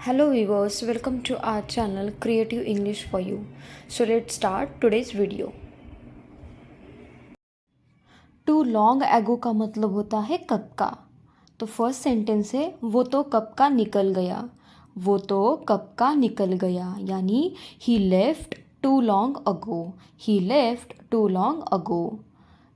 Hello viewers, welcome to our channel Creative English for You. So let's start today's video. Too long ago का मतलब होता है कब का। तो फर्स्ट सेंटेंस है वो तो कब का निकल गया। वो तो कब का निकल गया यानी he left too long ago. He left too long ago.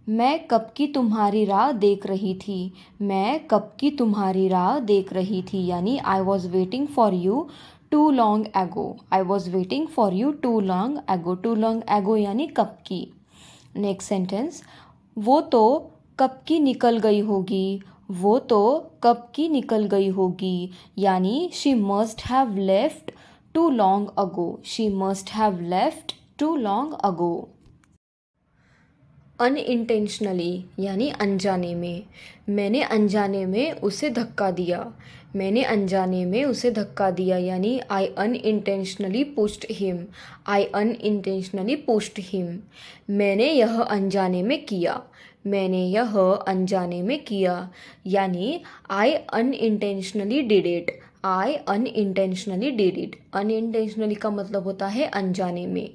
मैं कब की तुम्हारी राह देख रही थी। मैं कब की तुम्हारी राह देख रही थी यानी I was waiting for you too long ago. I was waiting for you too long ago. Too long ago यानी कब की। नेक्स्ट सेंटेंस, वो तो कब की निकल गई होगी। वो तो कब की निकल गई होगी यानी she must have left too long ago. She must have left too long ago. Unintentionally यानी अनजाने में। मैंने अनजाने में उसे धक्का दिया। मैंने अनजाने में उसे धक्का दिया यानी I unintentionally pushed him. I unintentionally pushed him. मैंने यह अनजाने में किया। मैंने यह अनजाने में किया यानी I unintentionally did it. I unintentionally did it. Unintentionally का मतलब होता है अनजाने में।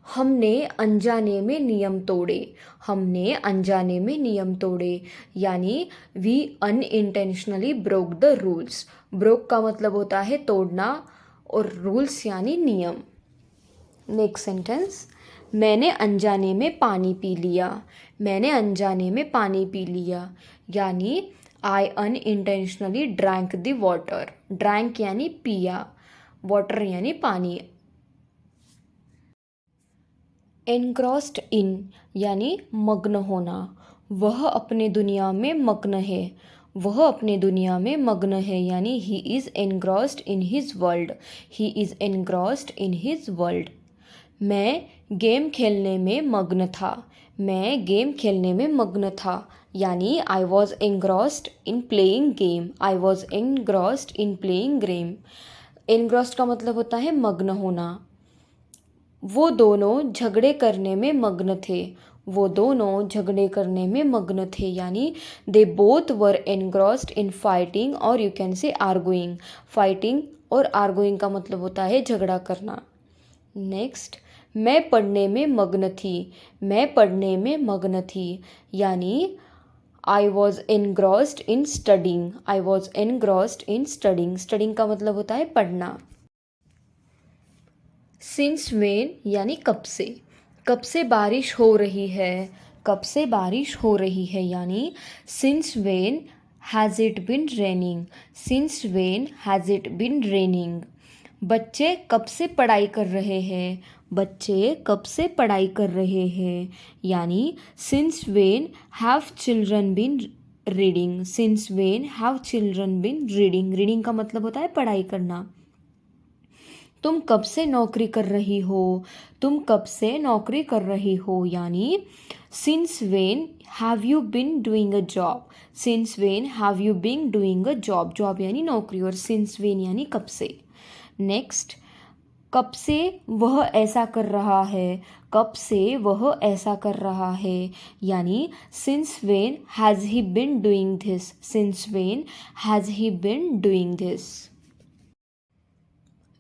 हमने अनजाने में नियम तोड़े। हमने अनजाने में नियम तोड़े यानी we unintentionally broke the rules. Broke का मतलब होता है तोड़ना और रूल्स यानी नियम। नेक्स्ट सेंटेंस, मैंने अनजाने में पानी पी लिया। मैंने अनजाने में पानी पी लिया यानी I unintentionally drank the water. Drank यानी पिया, वाटर यानी पानी। एनग्रॉस्ड इन यानी मग्न होना। वह अपने दुनिया में मग्न है। वह अपने दुनिया में मग्न है यानी he is engrossed in his world. He is engrossed in his world. मैं गेम खेलने में मग्न था। मैं गेम खेलने में मग्न था यानी I was engrossed in playing game. I was engrossed in playing game. Engrossed का मतलब होता है मग्न होना। वो दोनों झगड़े करने में मग्न थे। वो दोनों झगड़े करने में मग्न थे यानी they both were engrossed in fighting और you can say arguing. Fighting और आर्गुइंग का मतलब होता है झगड़ा करना। नेक्स्ट, मैं पढ़ने में मग्न थी। मैं पढ़ने में मग्न थी यानी I was engrossed in studying. I was engrossed in studying. Studying का मतलब होता है पढ़ना। सिंस वेन यानी कब से। कब से बारिश हो रही है। कब से बारिश हो रही है यानी since when has it been raining. Since when has it been raining. बच्चे कब से पढ़ाई कर रहे हैं। बच्चे कब से पढ़ाई कर रहे हैं यानी since when have children been reading. Since when have children been reading. Reading का मतलब होता है पढ़ाई करना। तुम कब से नौकरी कर रही हो। तुम कब से नौकरी कर रही हो यानी since when have you been doing a job. Since when have you been doing a job. Job यानी नौकरी और सिंस वेन यानी कब से। नेक्स्ट, कब से वह ऐसा कर रहा है। कब से वह ऐसा कर रहा है यानी since when has he been doing this. Since when has he been doing this.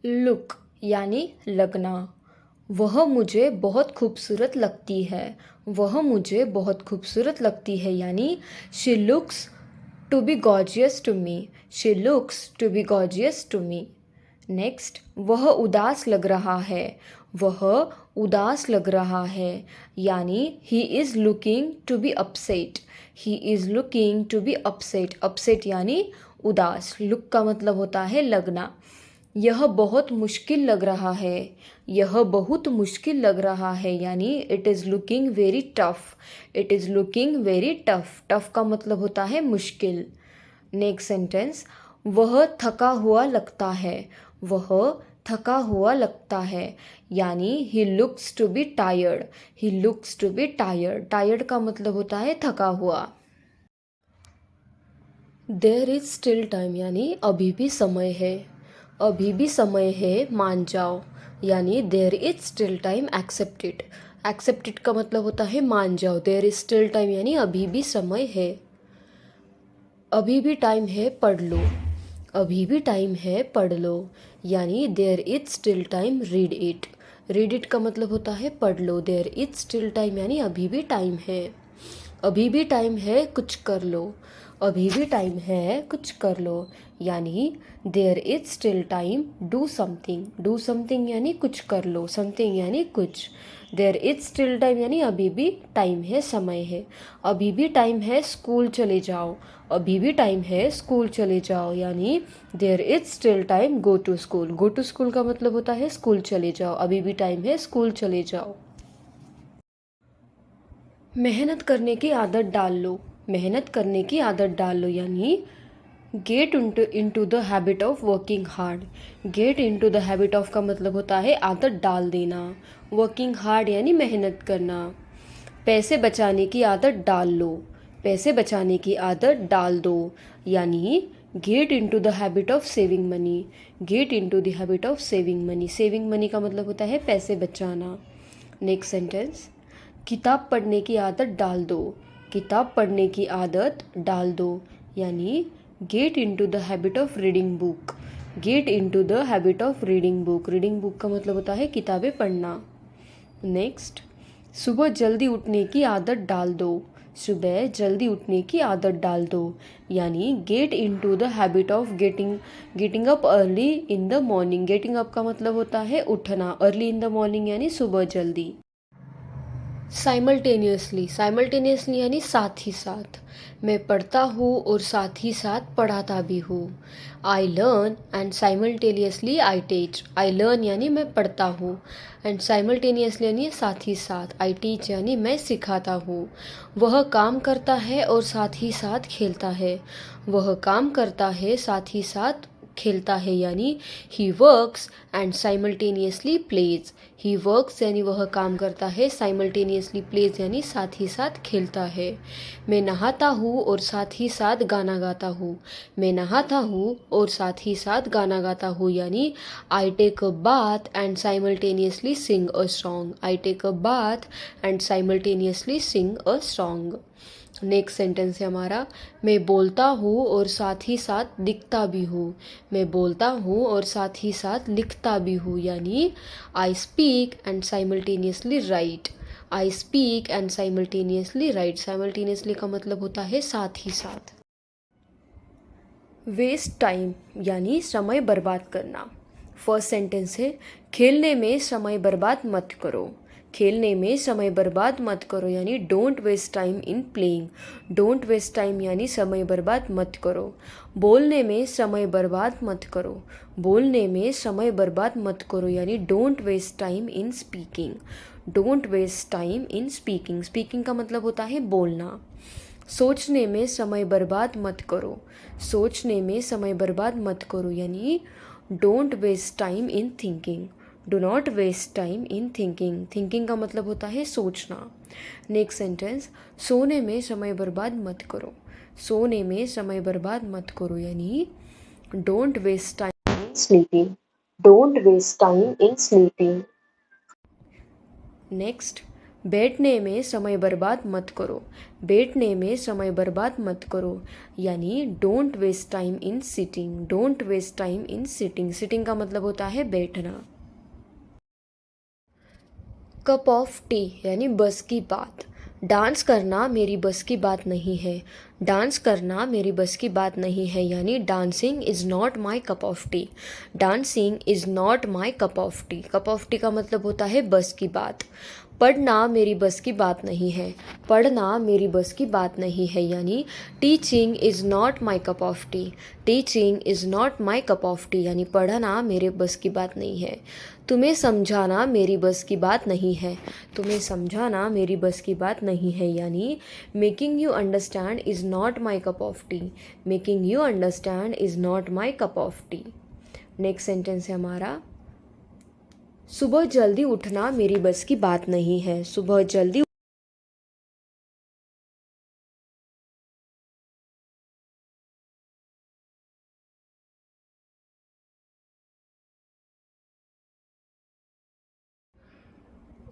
Look यानी लगना। वह मुझे बहुत खूबसूरत लगती है। वह मुझे बहुत खूबसूरत लगती है यानी she looks to be gorgeous to me. She looks to be gorgeous to me. Next, वह उदास लग रहा है। वह उदास लग रहा है यानी he is looking to be upset. He is looking to be upset. Upset यानी उदास। लुक का मतलब होता है लगना। यह बहुत मुश्किल लग रहा है। यह बहुत मुश्किल लग रहा है यानी it is looking very tough. It is looking very tough. Tough का मतलब होता है मुश्किल। नेक्स्ट सेंटेंस, वह थका हुआ लगता है। वह थका हुआ लगता है यानी he looks to be tired. He looks to be tired. Tired का मतलब होता है थका हुआ। देयर इज स्टिल टाइम यानी अभी भी समय है। अभी भी समय है मान जाओ यानी there is still time accept it. Accept it का मतलब होता है मान जाओ। देयर इज स्टिल टाइम यानी अभी भी समय है। अभी भी टाइम है पढ़ लो। अभी भी टाइम है, पढ़ लो, यानी there is still time, read it. Read it का मतलब होता है पढ़ लो। देयर इज स्टिल टाइम यानी अभी भी टाइम है। अभी भी टाइम है, कुछ कर लो। अभी भी टाइम है, कुछ कर लो, यानी there is still time, do something. Do something यानी कुछ कर लो, समथिंग यानी कुछ। देयर इज स्टिल टाइम यानी अभी भी टाइम है, समय है। अभी भी टाइम है, स्कूल चले जाओ। अभी भी टाइम है, स्कूल चले जाओ, यानी there is still time, go to school. Go to school का मतलब होता है स्कूल चले जाओ। अभी भी टाइम है, स्कूल चले जाओ। मेहनत करने की आदत डाल लो। मेहनत करने की आदत डाल लो, यानी get into the habit of working hard. Get into the habit of का मतलब होता है आदत डाल देना। वर्किंग हार्ड यानी मेहनत करना। पैसे बचाने की आदत डाल लो। पैसे बचाने की आदत डाल दो, यानी get into the habit of saving money. Get into the habit of saving money. Saving money का मतलब होता है पैसे बचाना। नेक्स्ट सेंटेंस, किताब पढ़ने की आदत डाल दो। किताब पढ़ने की आदत डाल दो, यानी get into the habit of reading book. Get into the habit of reading book. Reading book का मतलब होता है किताबें पढ़ना। नेक्स्ट, सुबह जल्दी उठने की आदत डाल दो। सुबह जल्दी उठने की आदत डाल दो, यानी get into the habit of getting up early in the morning. Getting up का मतलब होता है उठना। अर्ली इन द मॉर्निंग यानी सुबह जल्दी। साइमल्टेनियसली। साइमल्टेनियसली यानी साथ ही साथ। मैं पढ़ता हूँ और साथ ही साथ पढ़ाता भी हूँ। I learn and simultaneously I teach. I learn यानी मैं पढ़ता हूँ, एंड साइमल्टेनियसली यानी साथ ही साथ। आई टीच यानी मैं सिखाता हूँ। वह काम करता है और साथ ही साथ खेलता है। वह काम करता है साथ ही साथ खेलता है, यानी he works and simultaneously plays. He works यानी वह काम करता है, साइमल्टेनियसली प्लेज यानी साथ ही साथ खेलता है। मैं नहाता हूँ और साथ ही साथ गाना गाता हूँ। मैं नहाता हूँ और साथ ही साथ गाना गाता हूँ, यानी I take a bath and simultaneously sing a song. I take a bath and simultaneously sing a song. Next sentence है हमारा, मैं बोलता हूँ और साथ ही साथ लिखता भी हूँ। मैं बोलता हूँ और साथ ही साथ लिखता भी हूँ, यानी I speak and simultaneously right. I speak and simultaneously right. Simultaneously का मतलब होता है साथ ही साथ। वेस्ट टाइम यानी समय बर्बाद करना। फर्स्ट सेंटेंस है, खेलने में समय बर्बाद मत करो। खेलने में समय बर्बाद मत करो, यानी don't waste time in playing. Don't waste time यानी समय बर्बाद मत करो। बोलने में समय बर्बाद मत करो। बोलने में समय बर्बाद मत करो, यानी don't waste time in speaking. Don't waste time in speaking. Speaking का मतलब होता है बोलना। सोचने में समय बर्बाद मत करो। सोचने में समय बर्बाद मत करो, यानी don't waste time in thinking. Do not waste time in thinking. Thinking का मतलब होता है सोचना। नेक्स्ट सेंटेंस, सोने में समय बर्बाद मत करो। सोने में समय बर्बाद मत करो, यानी don't waste time in sleeping. Don't waste time in sleeping. Next, बैठने में समय बर्बाद मत करो। बैठने में समय बर्बाद मत करो, यानी don't waste time in sitting. Don't waste time in sitting. Sitting का मतलब होता है बैठना। कप ऑफ टी यानी बस की बात। डांस करना मेरी बस की बात नहीं है। डांस करना मेरी बस की बात नहीं है, यानी dancing is not my cup of T. Dancing is not my cup of T. Cup of T का मतलब होता है बस की बात। पढ़ना मेरी बस की बात नहीं है। पढ़ना मेरी बस की बात नहीं है, यानी teaching is not my cup of T. Teaching is not my cup of T, यानी पढ़ना मेरे बस की बात नहीं है। तुम्हें समझाना मेरी बस की बात नहीं है। तुम्हें समझाना मेरी बस की बात नहीं है, यानी making you understand is not my cup of T. Making you understand is not my cup of T. Next sentence है हमारा, सुबह जल्दी उठना मेरी बस की बात नहीं है। सुबह जल्दी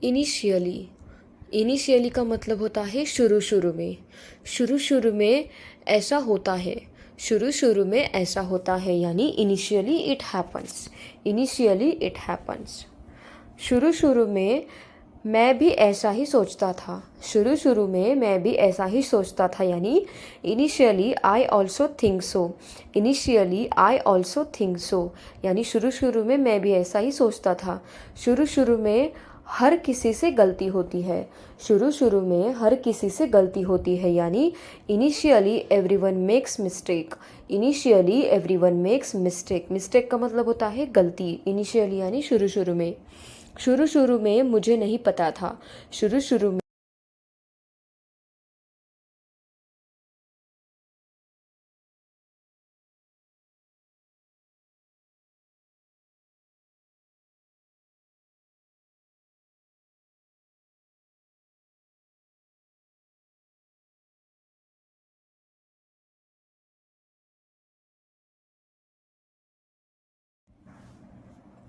इनिशियली। इनिशियली का मतलब होता है शुरू शुरू में। शुरू शुरू में ऐसा होता है। शुरू शुरू में ऐसा होता है यानी initially it happens, initially it happens. शुरू शुरू में मैं भी ऐसा ही सोचता था, शुरू शुरू में मैं भी ऐसा ही सोचता था यानी initially I also think so, initially I also think so यानी शुरू शुरू में मैं भी ऐसा ही सोचता था। शुरू शुरू में हर किसी से गलती होती है, शुरू शुरू में हर किसी से गलती होती है यानी initially everyone makes mistake, initially everyone makes mistake. Mistake का मतलब होता है गलती, इनिशियली यानी शुरू शुरू में। शुरू शुरू में मुझे नहीं पता था, शुरू शुरू में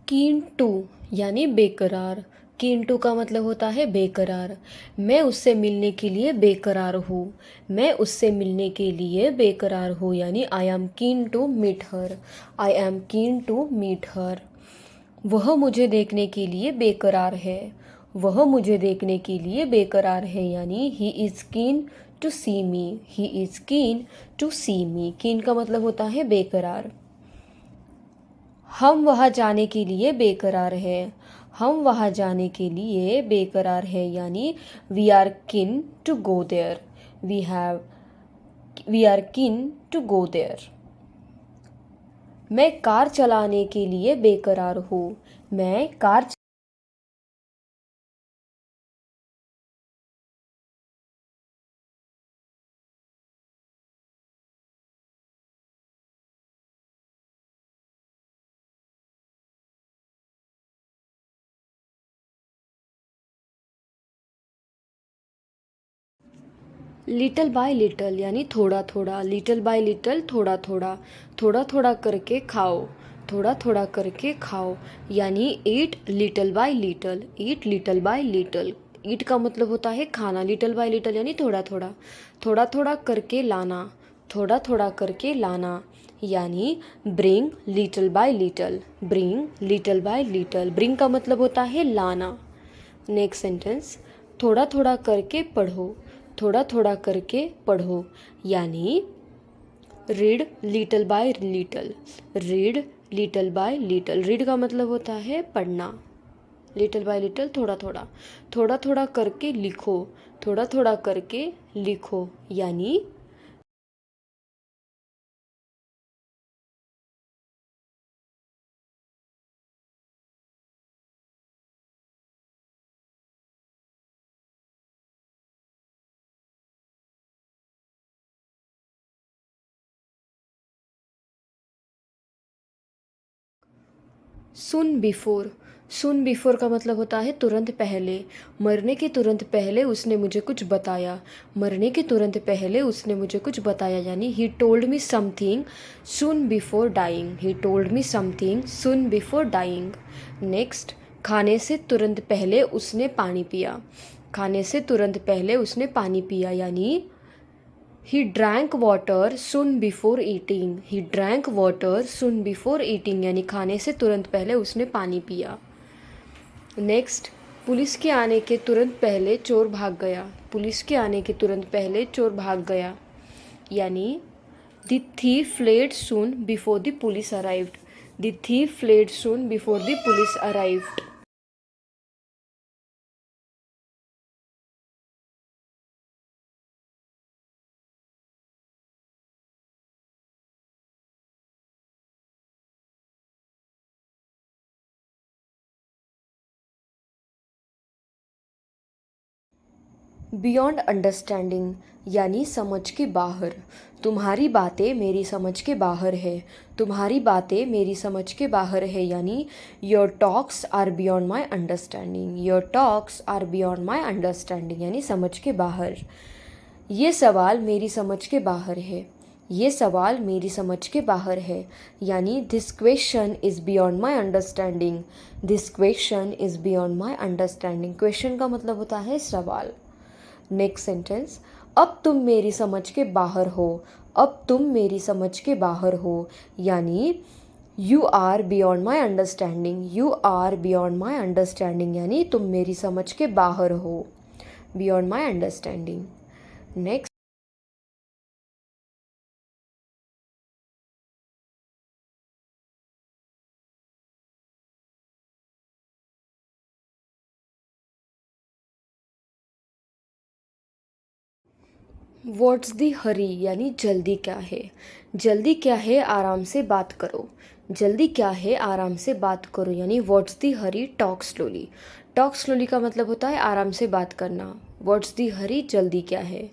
कीन टू यानी बेकरार, कीन टू का मतलब होता है बेकरार। मैं उससे मिलने के लिए बेकरार हूँ, मैं उससे मिलने के लिए बेकरार हूँ यानी I am keen to meet her, I am keen to meet her. वह मुझे देखने के लिए बेकरार है, वह मुझे देखने के लिए बेकरार है यानी he is keen to see me, he is keen to see me. Keen का मतलब होता है बेकरार। हम वहाँ जाने के लिए बेकरार हैं, हम वहाँ जाने के लिए बेकरार है यानी we are keen to go there, we are keen to go there. मैं कार चलाने के लिए बेकरार हूँ, मैं कार लिटिल बाय लिटिल यानी थोड़ा थोड़ा, लिटिल बाय लिटिल थोड़ा थोड़ा, थोड़ा थोड़ा करके खाओ, थोड़ा थोड़ा करके खाओ यानी eat little by little, eat little by little. Eat का मतलब होता है खाना, लिटिल बाय लिटिल यानी थोड़ा थोड़ा, थोड़ा थोड़ा करके लाना, थोड़ा थोड़ा करके लाना यानी bring little by little, bring little by little. Bring का मतलब होता है लाना। नेक्स्ट सेंटेंस, थोड़ा थोड़ा करके पढ़ो, थोड़ा थोड़ा करके पढ़ो यानी read little by little, read little by little. Read का मतलब होता है पढ़ना, लिटिल बाय लिटिल थोड़ा थोड़ा, थोड़ा थोड़ा करके लिखो, थोड़ा थोड़ा करके लिखो यानी सुन बिफोर, सुन बिफोर का मतलब होता है तुरंत पहले, मरने के तुरंत पहले उसने मुझे कुछ बताया, मरने के तुरंत पहले उसने मुझे कुछ बताया यानी he told me something soon before dying, he told me something soon before dying. Next, खाने से तुरंत पहले उसने पानी पिया, खाने से तुरंत पहले उसने पानी पिया यानी he drank water soon before eating, he drank water soon before eating यानी खाने से तुरंत पहले उसने पानी पिया। नेक्स्ट, पुलिस के आने के तुरंत पहले चोर भाग गया, पुलिस के आने के तुरंत पहले चोर भाग गया यानी the thief fled soon before the police arrived, the thief fled soon before the police arrived। Beyond understanding यानी समझ के बाहर, तुम्हारी बातें मेरी समझ के बाहर है, तुम्हारी बातें मेरी समझ के बाहर है यानी your talks are beyond my understanding, your talks are beyond my understanding यानी समझ के बाहर। ये सवाल मेरी समझ के बाहर है, ये सवाल मेरी समझ के बाहर है यानी this question is beyond my understanding, this question is beyond my understanding. Question का मतलब होता है सवाल। नेक्स्ट सेंटेंस, अब तुम मेरी समझ के बाहर हो, अब तुम मेरी समझ के बाहर हो, यानी you are beyond my understanding, you are beyond my understanding, यानी तुम मेरी समझ के बाहर हो, beyond my understanding. Next, what's the hurry, यानी जल्दी क्या है, जल्दी क्या है आराम से बात करो, जल्दी क्या है आराम से बात करो, यानी what's the Hari, talk slowly. Talk slowly का मतलब होता है आराम से बात करना। व्हाट्स दी हरी, जल्दी क्या है,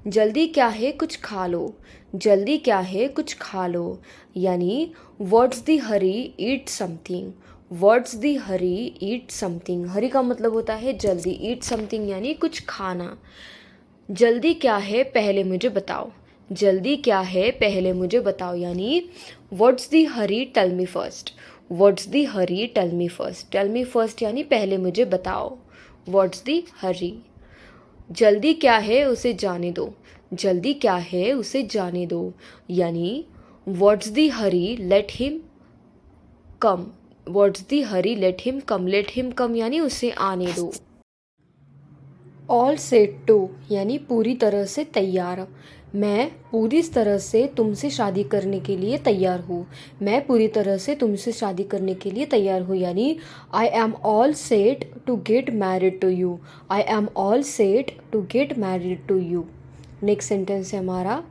जल्दी क्या है कुछ खा लो, जल्दी क्या है कुछ खा लो, यानी what's the hurry, eat something, what's the hurry, eat something. Hurry का मतलब होता है जल्दी, ईट समथिंग यानी कुछ खाना। जल्दी क्या है पहले मुझे बताओ, जल्दी क्या है पहले मुझे बताओ, यानी what's the hurry, tell me first, what's the hurry, tell me first, tell me first यानी पहले मुझे बताओ, व्हाट्स दी हरी। जल्दी क्या है उसे जाने दो, जल्दी क्या है उसे जाने दो, यानी what's the Hari, let him come, what's the Hari, let him come, let him come यानी उसे आने दो। ऑल सेट टू, यानी पूरी तरह से तैयार, मैं पूरी तरह से तुमसे शादी करने के लिए तैयार हूँ, मैं पूरी तरह से तुमसे शादी करने के लिए तैयार हूँ, यानी I am all set to get married to you, I am all set to get married to you. Next sentence है हमारा,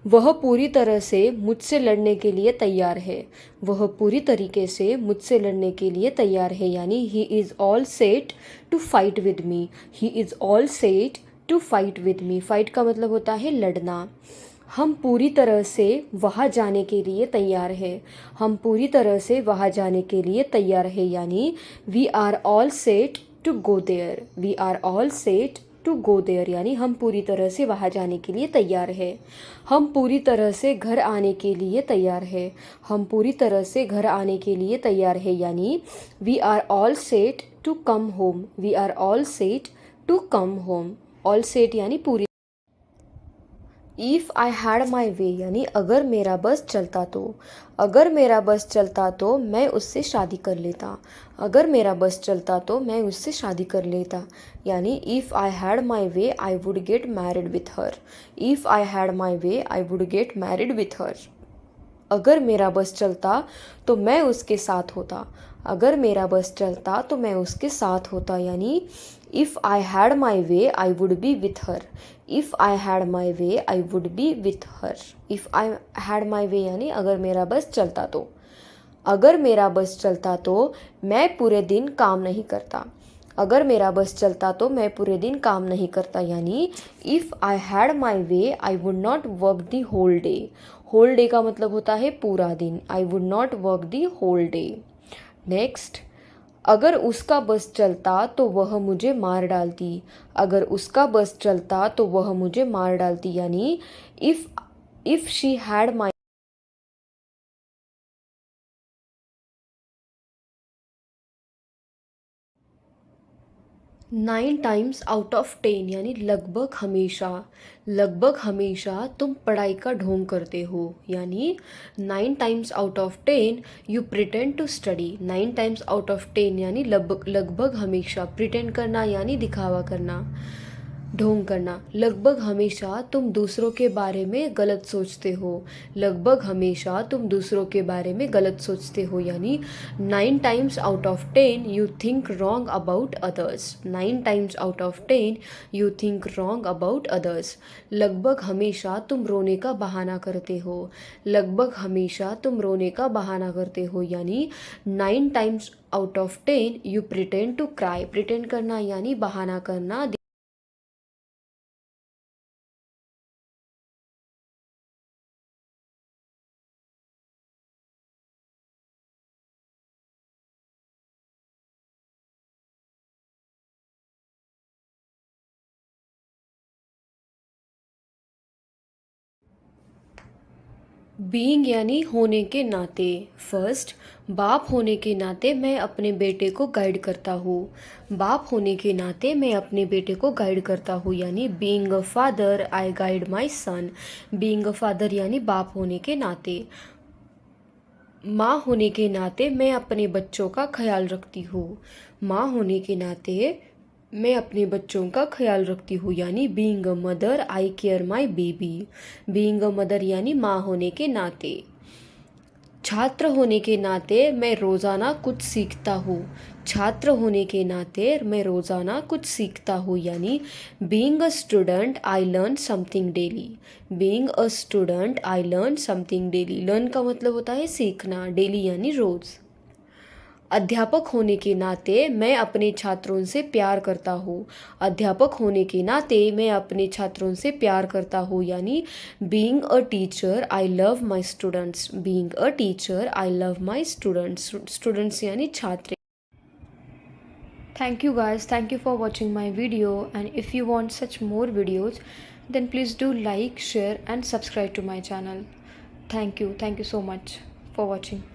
वह पूरी तरह से मुझसे लड़ने के लिए तैयार है, वह पूरी तरीके से मुझसे लड़ने के लिए तैयार है, यानी he is all set to fight with me, he is all set to fight with me. Fight का मतलब होता है लड़ना। हम पूरी तरह से वहाँ जाने के लिए तैयार है, हम पूरी तरह से वहाँ जाने के लिए तैयार है, यानी we are all set to go there, we are all set to go there, यानी हम पूरी तरह से वहाँ जाने के लिए तैयार है। हम पूरी तरह से घर आने के लिए तैयार है, हम पूरी तरह से घर आने के लिए तैयार है, यानी we are all set to come home, we are all set to come home. All set यानी पूरी। If I had my way, यानी अगर मेरा बस चलता तो, अगर मेरा बस चलता तो मैं उससे शादी कर लेता, अगर मेरा बस चलता तो मैं उससे शादी कर लेता, यानी if I had my way I would get married with her, if I had my way I would get married with her. अगर मेरा बस चलता तो मैं उसके साथ होता, अगर मेरा बस चलता तो मैं उसके साथ होता, यानी if I had my way I would be with her, if I had my way I would be with her. If I had my way यानी अगर मेरा बस चलता तो, अगर मेरा बस चलता तो मैं पूरे दिन काम नहीं करता, अगर मेरा बस चलता तो मैं पूरे दिन काम नहीं करता, यानी if I had my way I would not work the whole day. Whole day का मतलब होता है पूरा दिन, I would not work the whole day. Next, अगर उसका बस चलता तो वह मुझे मार डालती, अगर उसका बस चलता तो वह मुझे मार डालती, यानी if she had my 9 times out of 10, यानी लगभग हमेशा, लगभग हमेशा तुम पढ़ाई का ढोंग करते हो, यानी 9 times out of 10 you pretend to study, 9 times out of 10 यानी लगभग, लगभग हमेशा, प्रिटेंड करना यानी दिखावा करना, ढोंग करना। लगभग हमेशा तुम दूसरों के बारे में गलत सोचते हो, लगभग हमेशा तुम दूसरों के बारे में गलत सोचते हो, यानी 9 times out of 10 you think wrong about others, 9 times out of 10 you think wrong about others. लगभग हमेशा तुम रोने का बहाना करते हो, लगभग हमेशा तुम रोने का बहाना करते हो, यानी 9 times out of 10 you pretend to cry, pretend करना यानी बहाना करना। बीइंग यानी होने के नाते। फर्स्ट, बाप होने के नाते मैं अपने बेटे को गाइड करता हूँ। बाप होने के नाते मैं अपने बेटे को गाइड करता हूँ, यानी being a father I guide my son. Being a father यानी बाप होने के नाते। माँ होने के नाते मैं अपने बच्चों का ख्याल रखती हूँ। माँ होने के नाते मैं अपने बच्चों का ख्याल रखती हूँ, यानी being a mother I care my baby. Being a mother यानी माँ होने के नाते। छात्र होने के नाते मैं रोज़ाना कुछ सीखता हूँ। छात्र होने के नाते मैं रोज़ाना कुछ सीखता हूँ, यानी being a student I learn something daily. Being a student I learn something daily. Learn का मतलब होता है सीखना, डेली यानी रोज़। अध्यापक होने के नाते मैं अपने छात्रों से प्यार करता हूँ। अध्यापक होने के नाते मैं अपने छात्रों से प्यार करता हूँ, यानी being a teacher I love my students. Being a teacher I love my students. Students यानी छात्र। Thank you guys, thank you for watching my video, and if you want such more videos then please do like, share and subscribe to my channel. Thank you so much for watching.